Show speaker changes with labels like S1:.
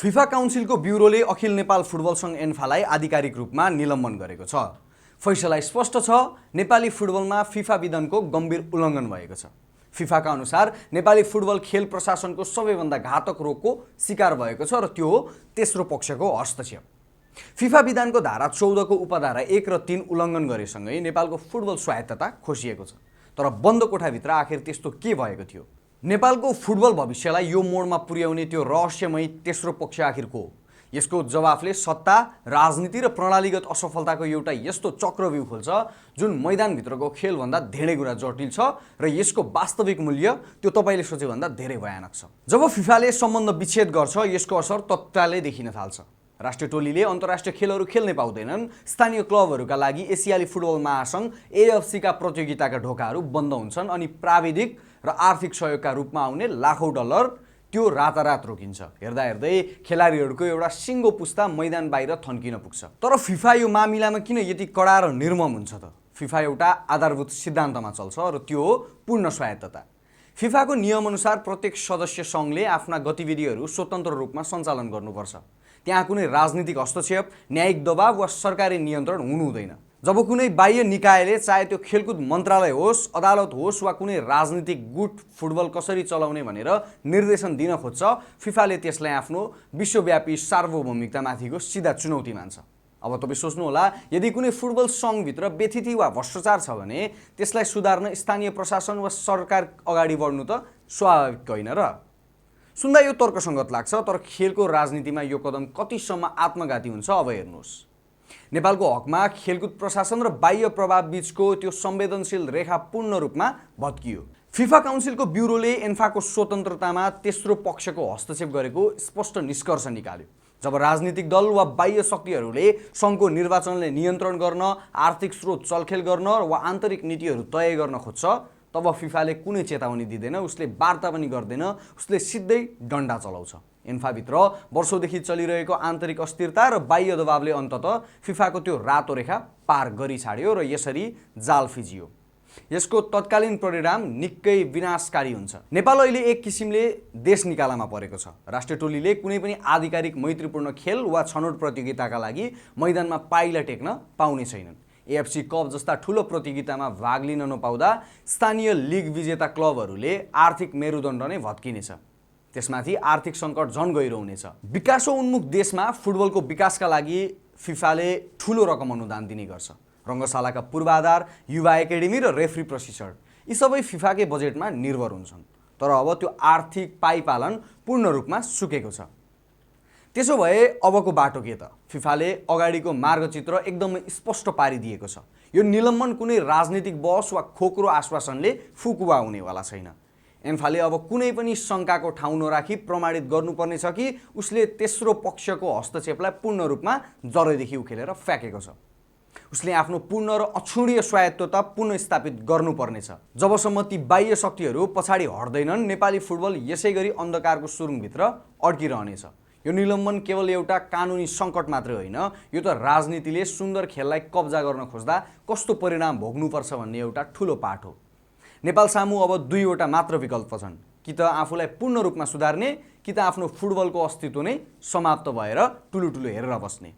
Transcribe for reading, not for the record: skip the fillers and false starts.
S1: FIFA काउन्सिलको ब्युरोले अखिल Nepal football सङ्घ एन्फालाई आधिकारिक रूपमा निलम्बन गरेको छ। फैसला स्पष्ट छ, नेपाली फुटबलमा फिफा विधानको गम्भीर उल्लङ्घन भएको छ। फिफाका अनुसार नेपाली फुटबल खेल प्रशासनको सबैभन्दा घातक रोगको शिकार भएको छ र त्यो हो तेस्रो पक्षको हस्तक्षेप। फिफा विधानको धारा 14 को उपधारा 1 र 3 उल्लङ्घन गरेसँगै नेपालको फुटबल स्वायत्तता खोसिएको छ। तर बन्द कोठाभित्र आखिर त्यस्तो के भएको थियो? नेपालको फुटबल भविष्यलाई यो मोडमा पुर्याउने त्यो रहस्यमय तेस्रो पक्ष आखिर को हो? यसको जवाफले सत्ता, राजनीति र प्रणालीगत असफलताको एउटा यस्तो चक्रव्यूह खोल्छ जुन मैदानभित्रको खेलभन्दा धेरै गुणा जटिल छ र यसको वास्तविक मूल्य त्यो तपाईँले सोचेभन्दा धेरै भयानक छ। जब फिफाले सम्बन्ध विच्छेद गर्छ, यसको असर तत्कालै देखिन थाल्छ। राष्ट्रिय टोलीले अन्तर्राष्ट्रिय खेलहरू खेल्नै पाउँदैनन्। स्थानीय क्लबहरूका लागि एसियाली फुटबल महासङ्घ एएफसीका प्रतियोगिताका ढोकाहरू बन्द हुन्छन् अनि प्राविधिक र आर्थिक सहयोगका रूपमा आउने लाखौँ डलर त्यो रातारात रोकिन्छ। हेर्दा हेर्दै खेलाडीहरूको एउटा सिङ्गो पुस्ता मैदान बाहिर थन्किन पुग्छ। तर फिफा यो मामिलामा किन यति कडा र निर्मम हुन्छ त? फिफा एउटा आधारभूत सिद्धान्तमा चल्छ र त्यो हो पूर्ण स्वायत्तता। फिफाको नियमअनुसार प्रत्येक सदस्य सङ्घले आफ्ना गतिविधिहरू स्वतन्त्र रूपमा सञ्चालन गर्नुपर्छ। त्यहाँ कुनै राजनीतिक हस्तक्षेप, न्यायिक दबाव वा सरकारी नियन्त्रण हुनु हुँदैन। जब कुनै बाह्य निकायले, चाहे त्यो खेलकुद मन्त्रालय होस्, अदालत होस् वा कुनै राजनीतिक गुट फुटबल कसरी चलाउने भनेर निर्देशन दिन खोज्छ, फिफाले त्यसलाई आफ्नो विश्वव्यापी सार्वभौमिकतामाथिको सिधा चुनौती मान्छ। अब तपाईँ सोच्नुहोला, यदि कुनै फुटबल सङ्घभित्र व्यथिति वा भ्रष्टाचार छ भने त्यसलाई सुधार्न स्थानीय प्रशासन वा सरकार अगाडि बढ्नु त स्वाभाविक होइन र? सुन्दा यो तर्कसङ्गत लाग्छ, तर खेलको राजनीतिमा यो कदम कतिसम्म आत्मघाती हुन्छ अब हेर्नुहोस्। नेपालको हकमा खेलकुद प्रशासन र बाह्य प्रभाव बीचको त्यो संवेदनशील रेखा पूर्ण रूपमा भत्कियो। फिफा काउन्सिलको ब्युरोले एन्फाको स्वतन्त्रतामा तेस्रो पक्षको हस्तक्षेप गरेको स्पष्ट निष्कर्ष निकाल्यो। जब राजनीतिक दल वा बाह्य शक्तिहरूले सङ्घको निर्वाचनले नियन्त्रण गर्न, आर्थिक स्रोत चलखेल गर्न वा आन्तरिक नीतिहरू तय गर्न खोज्छ, तब फिफाले कुनै चेतावनी दिँदैन, उसले वार्ता पनि गर्दैन, उसले सिधै डन्डा चलाउँछ। एन्फाभित्र वर्षौँदेखि चलिरहेको आन्तरिक अस्थिरता र बाह्य दबावले अन्ततः फिफाको त्यो रातो रेखा पार गरी छाड्यो र यसरी जाल फिजियो। यसको तत्कालीन परिणाम निकै विनाशकारी हुन्छ। नेपाल अहिले एक किसिमले देश निकालामा परेको छ। राष्ट्रिय टोलीले कुनै पनि आधिकारिक मैत्रीपूर्ण खेल वा छनौट प्रतियोगिताका लागि मैदानमा पाइला टेक्न पाउने छैनन्। एएफसी कप जस्ता ठुलो प्रतियोगितामा भाग लिन नपाउँदा स्थानीय लिग विजेता क्लबहरूले आर्थिक मेरुदण्ड नै भत्किनेछ। त्यसमाथि आर्थिक सङ्कट झन गहिरो हुनेछ। विकासोन्मुख देशमा फुटबलको विकासका लागि फिफाले ठुलो रकम अनुदान दिने गर्छ। रङ्गशालाका पूर्वाधार, युवा एकाडेमी र रेफ्री प्रशिक्षण, यी सबै फिफाकै बजेटमा निर्भर हुन्छन्। तर अब त्यो आर्थिक पाइपालन पूर्ण रूपमा सुकेको छ। त्यसो भए अबको बाटो के त? फिफाले अगाडिको मार्गचित्र एकदमै स्पष्ट पारिदिएको छ। यो निलम्बन कुनै राजनीतिक बहस वा खोक्रो आश्वासनले फुकुवा हुनेवाला छैन। एन्फाले अब कुनै पनि शङ्काको ठाउँ नराखी प्रमाणित गर्नुपर्ने छ कि उसले तेस्रो पक्षको हस्तक्षेपलाई पूर्ण रूपमा जरैदेखि उखेलेर फ्याँकेको छ। उसले आफ्नो पूर्ण र अक्षुणीय स्वायत्तता पुनर्स्थापित गर्नुपर्नेछ। जबसम्म ती बाह्य शक्तिहरू पछाडि हट्दैनन्, नेपाली फुटबल यसै गरी अन्धकारको सुरुङभित्र अड्किरहनेछ। यो निलम्बन केवल एउटा कानुनी सङ्कट मात्रै होइन, यो त राजनीतिले सुन्दर खेललाई कब्जा गर्न खोज्दा कस्तो परिणाम भोग्नुपर्छ भन्ने एउटा ठुलो पाठ हो। नेपाल सामु अब दुईवटा मात्र विकल्प छन्, कि त आफूलाई पूर्ण रूपमा सुधार्ने, कि त आफ्नो फुटबलको अस्तित्व नै समाप्त भएर टुलुटुलु हेरेर बस्ने।